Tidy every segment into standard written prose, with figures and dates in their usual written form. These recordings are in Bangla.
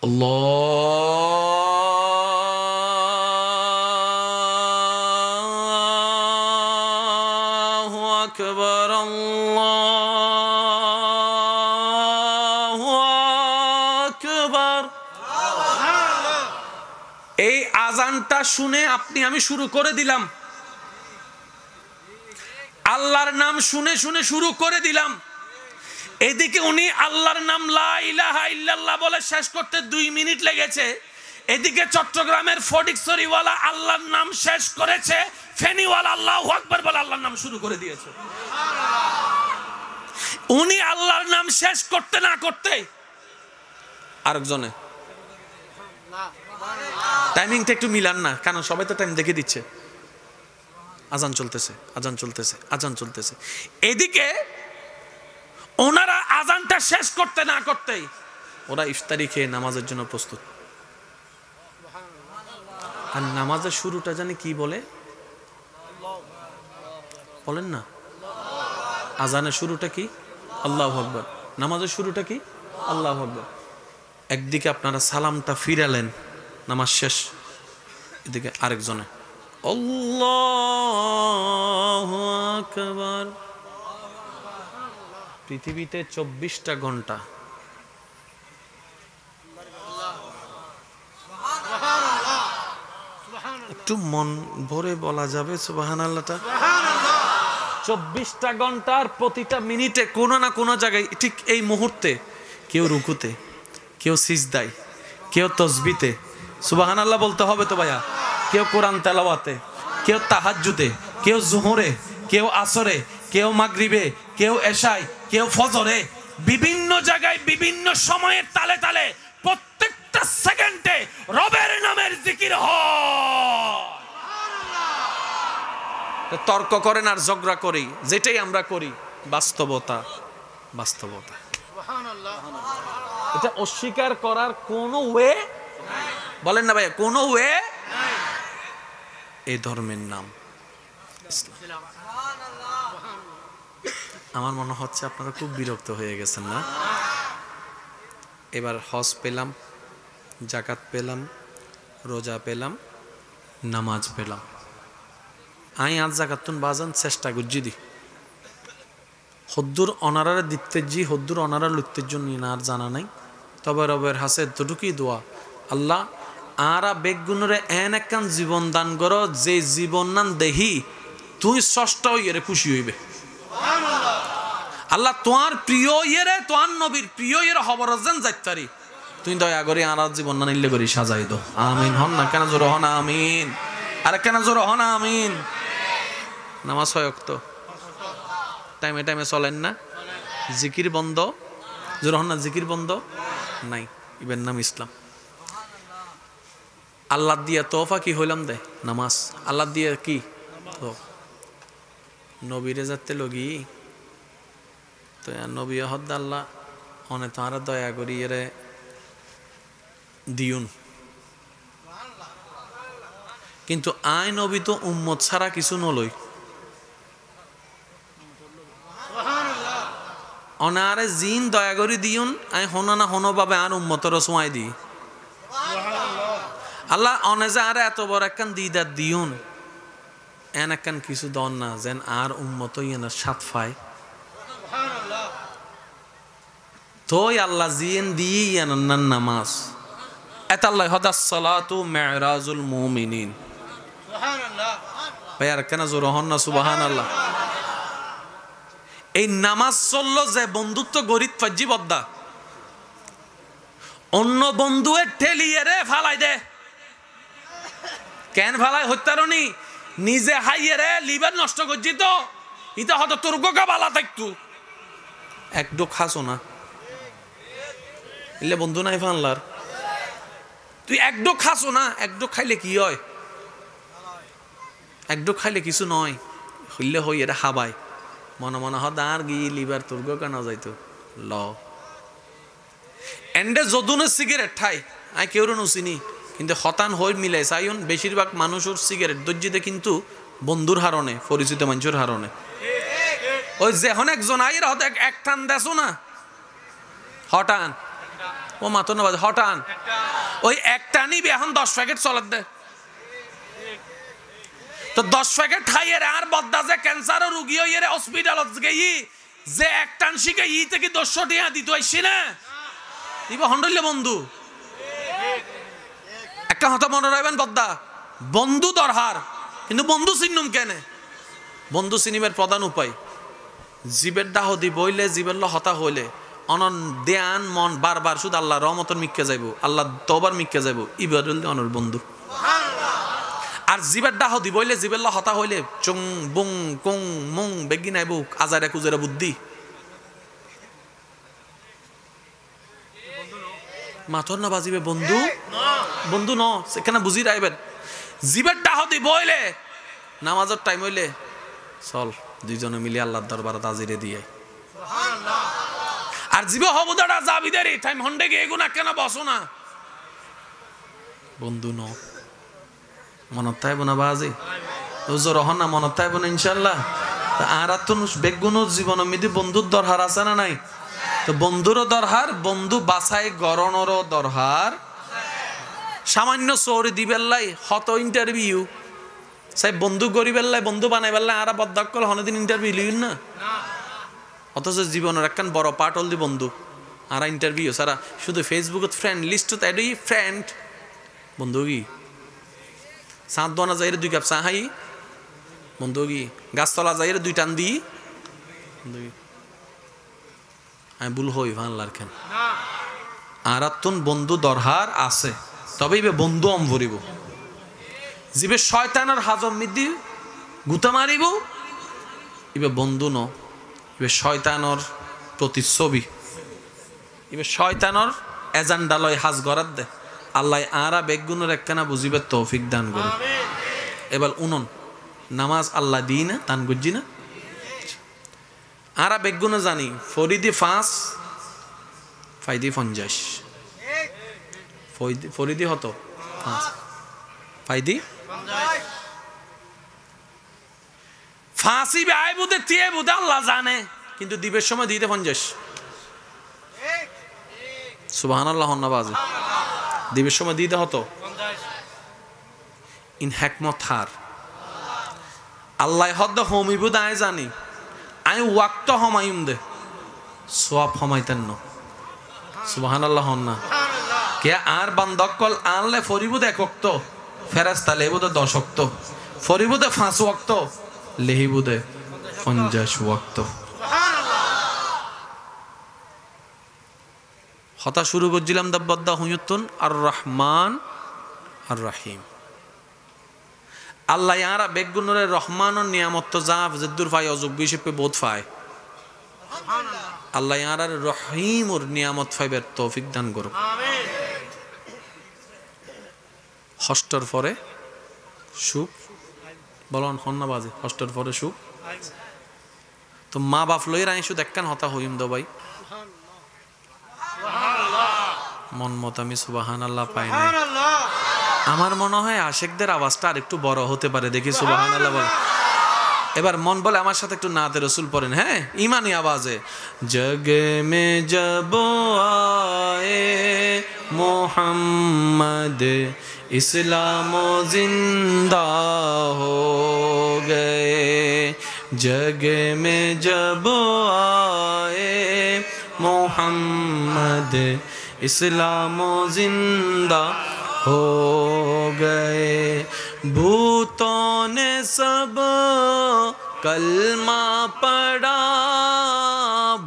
আল্লাহু আকবার, আল্লাহু আকবার। এই আজানটা শুনে আমি শুরু করে দিলাম, আল্লাহর নাম শুনে শুনে শুরু করে দিলাম। এদিকে উনি আল্লাহর নাম লা ইলাহা ইল্লাল্লাহ বলে শেষ করতে 2 মিনিট লেগেছে। এদিকে চট্টগ্রামের ফটিকছড়িওয়ালা আল্লাহর নাম শেষ করেছে, ফেনীওয়ালা আল্লাহু আকবার বলে আল্লাহর নাম শুরু করে দিয়েছে। উনি আল্লাহর নাম শেষ করতে না করতে আরেকজনে টাইমিংটা একটু মিলান না, কারণ সবাই তো টাইম দেখে দিচ্ছে। আজান চলতেছে, আজান চলতেছে, আজান চলতেছে। এদিকে ওনারা আজানটা শেষ করতে না করতেই ওরা ইফতারি খেয়ে নামাজের জন্য প্রস্তুত। আর নামাজের শুরুটা জানি কি বলে, বলেন না? আজানের শুরুটা কি? আল্লাহু আকবার। নামাজের শুরুটা কি? আল্লাহু আকবার। একদিকে আপনারা সালামটা ফিরালেন, নামাজ শেষ। এদিকে আরেকজনে আল্লাহু আকবার। পৃথিবীতে 24টা ঘন্টা, একটু মন ভরে বলা যাবে সুবহানাল্লাহটা? 24টা ঘন্টার প্রতিটা মিনিটে কোনো না কোনো জায়গায়, ঠিক এই মুহূর্তে কেউ রুকুতে, কেউ সিজদায়, কেউ তসবিতে সুবহানাল্লাহ বলতে হবে তো ভাইয়া, কেউ কোরআন তেলাওয়াতে, কেউ তাহাজ্জুদে, কেউ জোহরে, কেউ আসরে, কেউ মাগরিবে, কেউ এশায়, কেউ ফজরে, বিভিন্ন জায়গায় বিভিন্ন সময়ের তালে তালে প্রত্যেকটা সেকেন্ডে রবের নামের জিকির হয়। তর্ক করেন আর ঝগড়া করি, যেটাই আমরা করি বাস্তবতা, বাস্তবতা। এটা অস্বীকার করার কোনো ওয়ে, বলেন না ভাইয়া, কোনো ওয়ে। এই ধর্মের নাম ইসলাম। আমার মনে হচ্ছে আপনারা খুব বিরক্ত হয়ে গেছেন না? এবার হজ পেলাম, জাকাত পেলাম, রোজা পেলাম, নামাজ পেলাম। আই আজ জাকাতুন বাজান চেষ্টা করছি দি হদ্দুর অনারারে দিতেজি, হদ্দুর অনারা লুত্তের জন্য আর জানা নাই। তবে রবের হাসে এতটুকুই দোয়া, আল্লাহ আরা বেগুনরে এন একখান জীবন দান করো, যে জীবন নান দেহি তুই ষষ্ঠ ইয়েরে খুশি হইবে। আল্লাহ তোমার প্রিয় ইয়েরে, তোমার নবীর প্রিয় ইয়ের খবর যেন যাইতারি তুই দয়া করি আর জীবন না নিলে করি সাজাই দো। আমিন হন না, কেন জোর হন আমিন, আরে কেন জোর হন আমিন। নামাজ হয় তো টাইমে টাইমে চলেন না, জিকির বন্ধ, জোর হন না, জিকির বন্ধ নাই। ইবেন নাম ইসলাম। আল্লাহ দিয়া তোফা কি হইলাম দে নামাজ, আল্লাহ দিয়া কি নবীরে যাতে লগি তো নবী হদ আল্লাহ অনে তাঁরা দয়া করি এরে দিউন। কিন্তু আই নবী তো উম্মত ছাড়া কিছু নলই, অনারে জিন দয়া করি দিউন, আই হনো না হনো ভাবে আর উম্মতর সোয়াই দি। আল্লাহ অনে যে আর এত বড় একখান দিদার দিউন, এন একখান কিছু দন না যেন আর উম্মত ইয়েনার সাত ফায়। তোই আল্লাহ জিয়েন দিয়ে ইয়ানার নামাজ এত আল্লাহ হদাস সালাতু মেরাজুল মুমিনিন। ভাই আর কেন জোর হন না সুবহানাল্লাহ। এই নামাজ চললো যে বন্ধুত্ব গরিব ফাজি বদ্দা, অন্য বন্ধুয়ে ঠেলিয়ে রে ফালাই দে। কেন ফালাই হত্যারণী নিজে হাইয়ে রে লিভার নষ্ট করছি তো ইতা হয়তো তোর গোকা বালা থাকতু একডো খাসো না ইলে বন্ধু নাই ফানলার। তুই একডো খাসো না, একডো খাইলে কি হয়, একডো খাইলে কিছু নয়, হইলে হই এটা হাবাই মনে মনে হদ আর গিয়ে লিভার তোর গোকা না যাইতো ল এন্ডে যদুনের সিগারেট ঠাই আই কেউ নুচিনি, কিন্তু হতান হই মিলাই চাইন বেশিরভাগ মানুষের সিগারেট দর্জিতে কিন্তু বন্ধুর হারণে, পরিচিত মানুষের হারণে। ওই যখন একজন আইয়ের হতে এক টান দেছো না হটান ও মাথর না বাজে হঠান ওই একটা নিবি এখন 10 প্যাকেট চলার দে তো 10 প্যাকেট খাইয়ে আর বদ্দা যে ক্যান্সার রোগী হইয়ে হসপিটালত গেই যে একটান শিখে ই থেকে 200 টাকা দিত আইছি না দিব হন্ডলে বন্ধু একটা হতা মনে রাখবেন বদ্দা বন্ধু দরহার কিন্তু বন্ধু চিহ্নম কেনে বন্ধু চিনিবার প্রধান উপায় জীবের দাহ দি বইলে জীবের হতা হইলে অনন দেয়ান মন বারবার শুধু আল্লাহ রহমতন মিক্কে যাইব আল্লাহ তবার মিক্কে যাইব ইবার অনর বন্ধু আর জীবের দাহ দি বইলে জীবের হতা হইলে চুং বুং কুং মুং বেগি নাইব আজারে কুজেরা বুদ্ধি মাথর না বাজিবে বন্ধু বন্ধু ন সেখানে বুঝি রাখবেন জীবের দাহ দি বইলে নামাজের টাইম হইলে চল দুইজনে মিলে আল্লাহর দরবারে হাজিরে দিয়ে আর জীব হবুদাটা যাবি দেরি টাইম হন্ডে গিয়ে এগুনা কেন বসো না বন্ধু ন মনত তাইব না বাজি ওজোর হন না মনত তাইব না ইনশাল্লাহ আর তো বেগুন জীবন মিদি বন্ধুর দরহার আছে না নাই তো বন্ধুরও দরহার বন্ধু বাছাই গরণেরও দরহার সামান্য সৌরি দিবেল্লাই হত ইন্টারভিউ সাই বন্ধু গরিবেল্লাই বন্ধু বানাই বেল্লাই আর বদ্দাক্কল হনদিন ইন্টারভিউ লিন না অথচ জীবনের একখান বড় পার্ট হল দি বন্ধু আর ইন্টারভিউ সারা শুধু ফেসবুকত ফ্রেন্ড লিস্ট এডই ফ্রেন্ড বন্ধু কি সাত দোনা যাইরে 2 কাপ চা হাই বন্ধু কি গাছতলা যাইরে 2 টান দি আমি ভুল হই ভাল্লার কেন আর তুন বন্ধু দরহার আছে তবেই বন্ধু অম ভরিব জিবে শয়তানের হাজম মিদি গুতা মারিব ইবে বন্ধু ন ইবে শয়তানর প্রতিচ্ছবি ইবে শয়তানর এজেন্ডা লয় হাজ গরাত দে আল্লাহ আরা বেগুনের একখানা বুঝিবে তৌফিক দান করে এবার উনন নামাজ আল্লাহ দিই না দান গুজি না আরা বেগুনে জানি ফরিদি 5 ফাইদি 50 ফরিদি হতো 5 ফাইদি ফাঁসি আয় বুধে তিয়ে বুধে আল্লাহ জানে কিন্তু দিবের সময় দিতে 50 সুবহানাল্লাহ বাজে দিবের সময় দিতে হতো ইন হিকমত হার আল্লাহ হদ হোমিবুদ আয় জানি আমি ওয়াক্ত হমায়ুম দে সওয়াব হমাইতেন ন সুবহানাল্লাহ না কে আর বান্দকল আনলে ফরিবুদ 1 ওয়াক্ত ফেরেশতা লেবুদে 10 ওয়াক্ত ফরিবুদে 5 ওয়াক্ত লেহিবুদে 50 ওয়াক্ত হতা শুরু করছিলাম দাব্বাদ্দা হুয়ুতুন আর রহমান আর রহিম আল্লাহ ইয়ারা বেগুনের রহমান ও নিয়ামত তো জাফ জিদ্দুর ফাই অজুব বিশেপে বোধ ফায় আল্লাহ ইয়ারা রহিম ওর নিয়ামত ফাইবের তৌফিক দান করো হস্টর পরে সুখ বলন হন্না বাজে হস্টর পরে সুখ তো মা বাপ লইর আইসু দেখকান হতা হইম দো ভাই মন মত আমি সুবহানাল্লাহ পাই নাই আমার মনে হয় আশিকদের আওয়াজটা আরেকটু বড় হতে পারে দেখি সুবহানাল্লাহ বল এবার মন বলে আমার সাথে একটু নাতে রাসূল পড়েন হ্যাঁ ঈমানি আওয়াজে জগে মে জব আয়ে মোহাম্মদ इस्लाम जिंदा हो गए जग में जब आए मोहम्मद इस्लाम जिंदा हो गए भूतों ने सब कलमा पढ़ा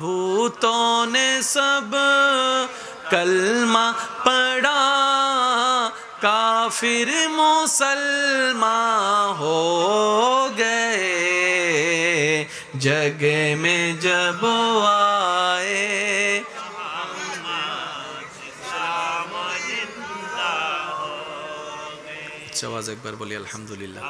भूतों ने सब कलमा पढ़ा काफिर मुसलमान हो गए जग में जब आए आवाज एक बार बोलिए अल्हम्दुलिल्लाह।